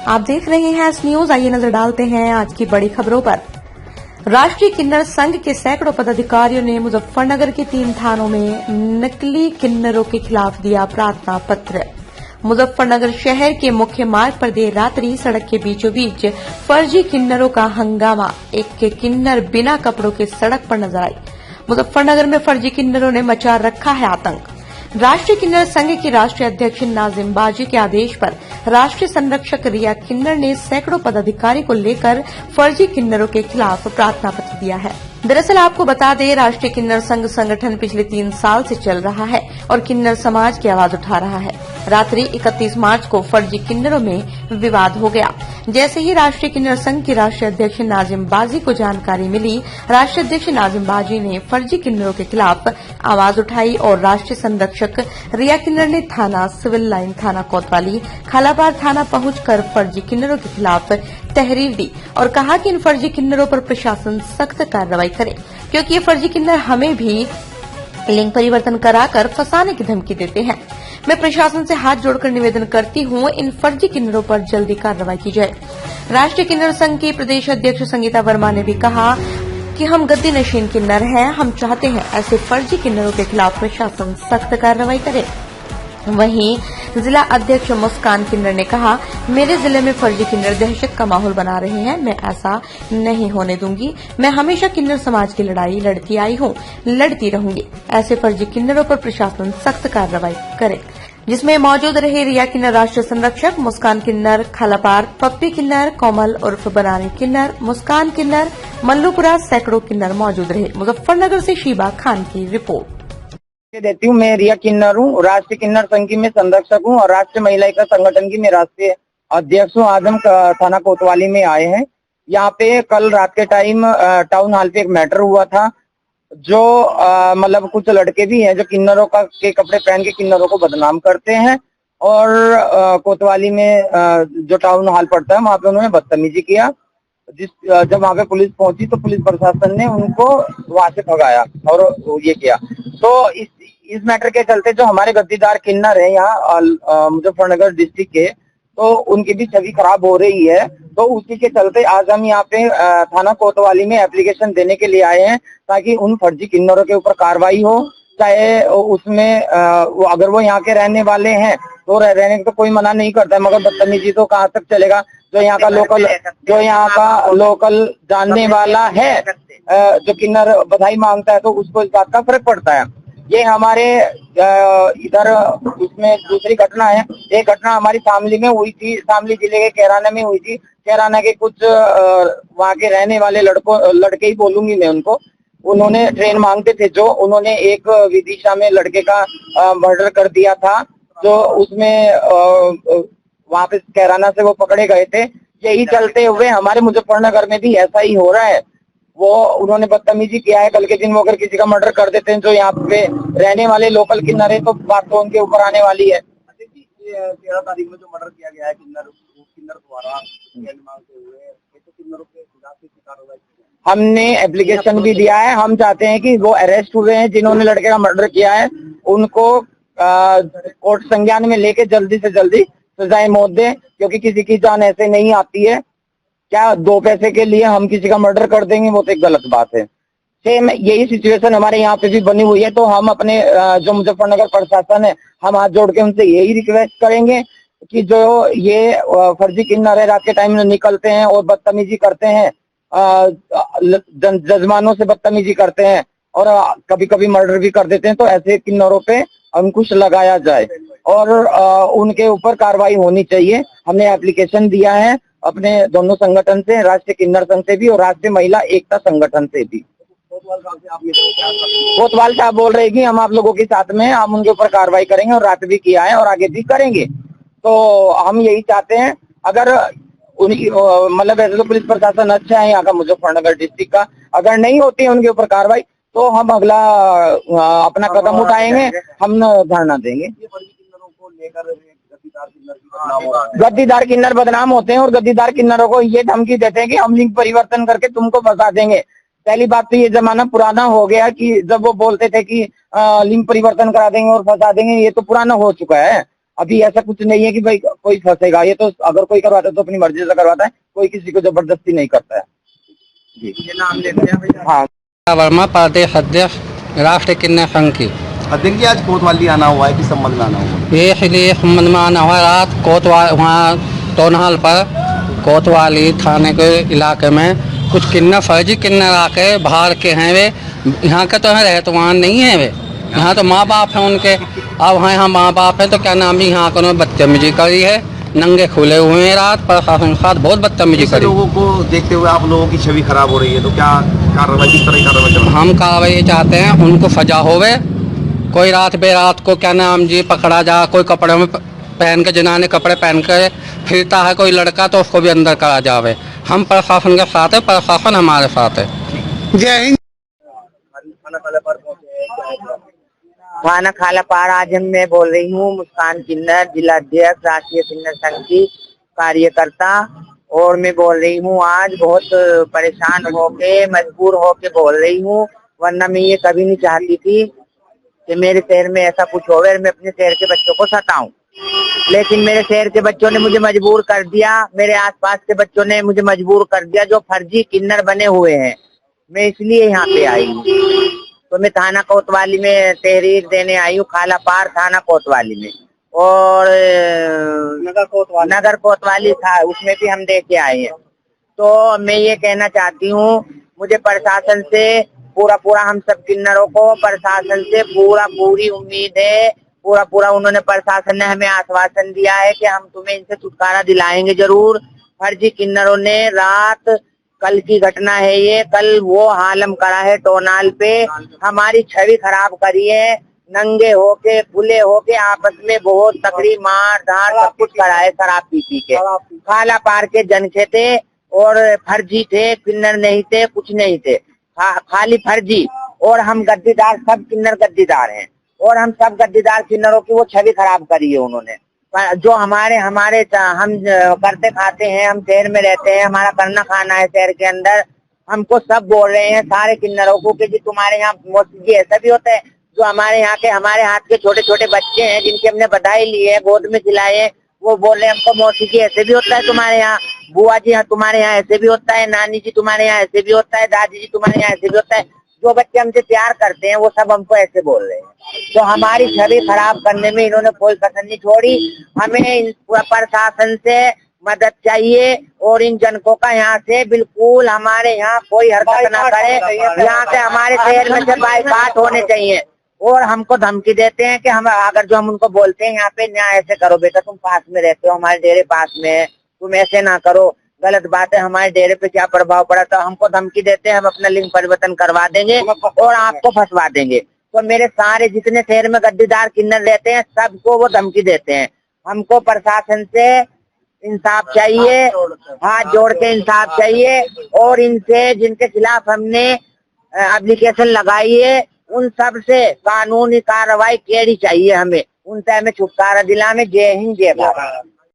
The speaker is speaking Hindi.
आप देख रहे हैं एस न्यूज। आइए नजर डालते हैं आज की बड़ी खबरों पर। राष्ट्रीय किन्नर संघ के सैकड़ों पदाधिकारियों ने मुजफ्फरनगर के 3 थानों में नकली किन्नरों के खिलाफ दिया प्रार्थना पत्र। मुजफ्फरनगर शहर के मुख्य मार्ग पर देर रात्रि सड़क के बीचों बीच फर्जी किन्नरों का हंगामा। एक किन्नर बिना कपड़ों के सड़क पर नजर आई। मुजफ्फरनगर में फर्जी किन्नरों ने मचा रखा है आतंक। राष्ट्रीय किन्नर संघ की राष्ट्रीय अध्यक्ष नाजिम बाजी के आदेश पर राष्ट्रीय संरक्षक रिया किन्नर ने सैकड़ों पदाधिकारी को लेकर फर्जी किन्नरों के खिलाफ प्रार्थना पत्र दिया है। दरअसल आपको बता दें, राष्ट्रीय किन्नर संघ संगठन पिछले 3 साल से चल रहा है और किन्नर समाज की आवाज उठा रहा है। रात्रि 31 मार्च को फर्जी किन्नरों में विवाद हो गया। जैसे ही राष्ट्रीय किन्नर संघ की राष्ट्रीय अध्यक्ष नाजिम बाजी को जानकारी मिली, राष्ट्रीय अध्यक्ष नाजिम बाजी ने फर्जी किन्नरों के खिलाफ आवाज उठाई और राष्ट्रीय संरक्षक रिया किन्नर ने थाना सिविल लाइन, थाना कोतवाली, खालाबाद थाना पहुंचकर फर्जी किन्नरों के खिलाफ तहरीर दी और कहा कि इन फर्जी किन्नरों पर प्रशासन सख्त कार्रवाई करे, क्योंकि ये फर्जी किन्नर हमें भी लिंग परिवर्तन कराकर फंसाने की धमकी देते हैं। मैं प्रशासन से हाथ जोड़कर निवेदन करती हूं, इन फर्जी किन्नरों पर जल्दी कार्रवाई की जाए। राष्ट्रीय किन्नर संघ की प्रदेश अध्यक्ष संगीता वर्मा ने भी कहा कि हम गद्दी नशीन किन्नर हैं, हम चाहते हैं ऐसे फर्जी किन्नरों के खिलाफ प्रशासन सख्त कार्रवाई करे। वहीं जिला अध्यक्ष मुस्कान किन्नर ने कहा, मेरे जिले में फर्जी किन्नर दहशत का माहौल बना रहे हैं, मैं ऐसा नहीं होने दूंगी। मैं हमेशा किन्नर समाज की लड़ाई लड़ती आई हूं, लड़ती रहूंगी। ऐसे फर्जी किन्नरों पर प्रशासन सख्त कार्रवाई करे। जिसमें मौजूद रहे रिया किन्नर राष्ट्रीय संरक्षक, मुस्कान किन्नर खालापार, पप्पी किन्नर, कोमल उर्फ बनानी किन्नर, मुस्कान किन्नर, मल्लूपुरा, सैकड़ों किन्नर मौजूद रहे। मुजफ्फरनगर से शीबा खान की रिपोर्ट देती हूँ। मैं रिया किन्नर हूँ, राष्ट्रीय किन्नर संघ की मैं संरक्षक हूँ और राष्ट्रीय महिला एकता संगठन की मैं राष्ट्रीय अध्यक्ष हूँ। आज हम थाना कोतवाली में आए हैं। यहाँ पे कल रात के टाइम टाउन हॉल पे एक मैटर हुआ था, जो मतलब कुछ लड़के भी हैं जो किन्नरों के कपड़े पहन के किन्नरों को बदनाम करते हैं और कोतवाली में जो टाउन हॉल पड़ता है वहाँ पे उन्होंने बदतमीजी किया। जब वहाँ पे पुलिस पहुंची तो पुलिस प्रशासन ने उनको वहां से भगाया और ये किया। तो इस मैटर के चलते जो हमारे गद्दीदार किन्नर है यहाँ मुजफ्फरनगर डिस्ट्रिक्ट के, तो उनकी भी छवि खराब हो रही है। तो उसी के चलते आज हम यहाँ पे थाना कोतवाली में एप्लीकेशन देने के लिए आए हैं, ताकि उन फर्जी किन्नरों के ऊपर कार्रवाई हो। चाहे उसमें अगर वो यहाँ के रहने वाले हैं तो रहने का तो कोई मना नहीं करता है, मगर बदतमीजी तो कहाँ तक चलेगा। जो यहाँ का लोकल जानने वाला है, जो किन्नर बधाई मांगता है, तो उसको इस बात का फर्क पड़ता है। ये हमारे इधर उसमें दूसरी घटना है। एक घटना हमारी शामली में हुई थी, शामली जिले के कैराना में हुई थी। कैराना के कुछ वहाँ के रहने वाले लड़के ही बोलूंगी मैं उनको, उन्होंने ट्रेन मांगते थे, जो उन्होंने एक विदिशा में लड़के का मर्डर कर दिया था, जो उसमें वहाँ पे कैराना से वो पकड़े गए थे। यही चलते हुए हमारे मुजफ्फरनगर में भी ऐसा ही हो रहा है। वो उन्होंने बदतमीजी किया है। कल के दिन वो अगर किसी का मर्डर कर देते हैं जो यहाँ पे रहने वाले लोकल किन्नर है, तो बात तो उनके ऊपर आने वाली है। 13 तारीख में जो मर्डर किया गया है किन्नर द्वारा मांगते हुए, तो किन्नरों के खिलाफ कार्रवाई हमने एप्लीकेशन भी दिया है। हम चाहते हैं कि वो अरेस्ट हुए हैं जिन्होंने लड़के का मर्डर किया है, उनको कोर्ट संज्ञान में लेके जल्दी से जल्दी सजाए मौत दे, क्योंकि किसी की जान ऐसे नहीं आती है। क्या 2 पैसे के लिए हम किसी का मर्डर कर देंगे, वो तो एक गलत बात है। सेम यही सिचुएशन हमारे यहाँ पे भी बनी हुई है। तो हम अपने जो मुजफ्फरनगर प्रशासन है, हम हाथ जोड़ के उनसे यही रिक्वेस्ट करेंगे कि जो ये फर्जी किन्नर है, रात के टाइम में निकलते हैं और बदतमीजी करते हैं, जजमानों से बदतमीजी करते हैं और कभी कभी मर्डर भी कर देते हैं, तो ऐसे किन्नरों पे अंकुश लगाया जाए और उनके ऊपर कार्रवाई होनी चाहिए। हमने एप्लीकेशन दिया है अपने दोनों संगठन से, राष्ट्रीय किन्नर संघ से भी और राष्ट्रीय महिला एकता संगठन से भी। कोतवाल साहब बोल रहे कि हम आप लोगों के साथ में, हम उनके ऊपर कार्रवाई करेंगे और रात भी किया है और आगे भी करेंगे। तो हम यही चाहते हैं, अगर उनकी मतलब ऐसे तो पुलिस प्रशासन अच्छा है यहाँ का मुजफ्फरनगर डिस्ट्रिक्ट का, अगर नहीं होती है उनके ऊपर कार्रवाई तो हम अगला अपना कदम उठाएंगे, हम धरना देंगे। गद्दीदार किन्नर बदनाम होते हैं और गद्दीदार किन्नरों को ये धमकी देते हैं कि हम लिंग परिवर्तन करके तुमको फंसा देंगे। पहली बात तो ये जमाना पुराना हो गया कि जब वो बोलते थे कि लिंग परिवर्तन करा देंगे और फंसा देंगे, ये तो पुराना हो चुका है। अभी ऐसा कुछ नहीं है कि भाई कोई फंसेगा, ये तो अगर कोई करवाता है तो अपनी मर्जी से करवाता है, कोई किसी को जबरदस्ती नहीं करता है जी। ये नाम ले लिया भैया। हाँ, वर्मा प्रदेश अध्यक्ष राष्ट्रीय किन्नर संघ की। अध्यक्ष जी, आज कोतवाली आना हुआ है, किस संबंध में आना हुआ है? ये इसलिए संबंध में आना हुआ, रात कोतवाल वहाँ टोनहाल पर कोतवाली थाने के इलाके में कुछ किन्नर फर्जी किन्नर आके बाहर के हैं, वे यहाँ के तो हैं, रहतवान नहीं है वे, यहाँ तो माँ बाप हैं उनके। अब यहाँ माँ बाप हैं तो क्या नाम है, यहाँ को बदतमीजी करी है, नंगे खुले हुए हैं, रात प्रशासन के साथ बहुत बदतमीजी ऐसे करी। लोगों को देखते हुए आप लोगों की छवि खराब हो रही है, तो क्या कार्रवाई, किस तरह की कार्रवाई चल रही है? हम कार्रवाई चाहते हैं, उनको सजा होवे, कोई रात बेरात को क्या नाम जी पकड़ा जा, कोई कपड़े में पहन के, जिन्होंने कपड़े पहन के फिरता है कोई लड़का, तो उसको भी अंदर करा जावे। हम प्रशासन के साथ है, प्रशासन हमारे साथ है। जय हिंद। खाना खाने पर पहुंचे हैं, क्या है? थाना खालापार आज मैं बोल रही हूँ, मुस्कान किन्नर, जिला अध्यक्ष राष्ट्रीय किन्नर संघ की कार्यकर्ता, और मैं बोल रही हूँ आज बहुत परेशान होके, मजबूर होके बोल रही हूँ, वरना मैं ये कभी नहीं चाहती थी कि मेरे शहर में ऐसा कुछ हो, मैं अपने शहर के बच्चों को सताऊं, लेकिन मेरे शहर के बच्चों ने मुझे मजबूर कर दिया, मेरे आसपास के बच्चों ने मुझे मजबूर कर दिया, जो फर्जी किन्नर बने हुए हैं। मैं इसलिए यहाँ पे आई हूँ, तो मैं थाना कोतवाली में तहरीर देने आई हूँ, खालापार थाना कोतवाली में, और नगर कोतवाली था, उसमें भी हम दे के आए हैं। तो मैं ये कहना चाहती हूँ, मुझे प्रशासन से पूरा हम सब किन्नरों को प्रशासन से पूरी उम्मीद है, पूरा उन्होंने, प्रशासन ने हमें आश्वासन दिया है कि हम तुम्हें इनसे छुटकारा दिलाएंगे जरूर। फर्जी किन्नरों ने रात, कल की घटना है ये, कल वो हालम करा है टोनाल पे, हमारी छवि खराब करी है, नंगे होके खुले होके आपस में बहुत तकड़ी मार धार सब कुछ करा है, शराब पी के। खालापार के जनखे थे और फर्जी थे, किन्नर नहीं थे, कुछ नहीं थे, खाली फर्जी। और हम गद्दीदार, सब किन्नर गद्दीदार हैं, और हम सब गद्दीदार किन्नरों की वो छवि खराब करी है उन्होंने। जो हमारे हम करते खाते हैं, हम शहर में रहते हैं, हमारा करना खाना है शहर के अंदर, हमको सब बोल रहे हैं सारे किन्नरों को कि जी तुम्हारे यहाँ मौसी ऐसा भी होता है, जो हमारे यहाँ के, हमारे हाथ के छोटे छोटे बच्चे हैं जिनकी हमने बधाई ली है, गोद में खिलाए, वो बोल रहे हैं हमको मौसी जी ऐसे भी होता है तुम्हारे यहाँ, बुआ जी तुम्हारे यहाँ ऐसे भी होता है, नानी जी तुम्हारे यहाँ ऐसे भी होता है, दादी जी तुम्हारे यहाँ ऐसे भी होता है। जो बच्चे हमसे प्यार करते हैं वो सब हमको ऐसे बोल रहे हैं, तो हमारी छवि खराब करने में इन्होंने कोई कसर नहीं छोड़ी। हमें प्रशासन से मदद चाहिए, और इन जनकों का यहाँ से बिल्कुल हमारे यहाँ कोई हरकत ना करे, यहाँ से हमारे शहर में से बाइकाट होने चाहिए। और हमको धमकी देते हैं कि हम अगर जो हम उनको बोलते हैं यहाँ पे, न्याय ऐसे करो बेटा, तुम पास में रहते हो, हमारे डेरे पास में है, तुम ऐसे ना करो, गलत बात है, हमारे डेरे पे क्या प्रभाव पड़ा, तो हमको धमकी देते हैं हम अपना लिंग परिवर्तन करवा देंगे और आपको फंसवा देंगे। तो मेरे सारे जितने शहर में गद्दीदार किन्नर रहते हैं सबको वो धमकी देते हैं। हमको प्रशासन से इंसाफ चाहिए, हाथ जोड़ के इंसाफ चाहिए, और इनसे जिनके खिलाफ हमने एप्लीकेशन लगाई है उन सब से कानूनी कार्रवाई करनी चाहिए, हमें उनसे हमें छुटकारा दिलाने। जय हिंद, जय भारत।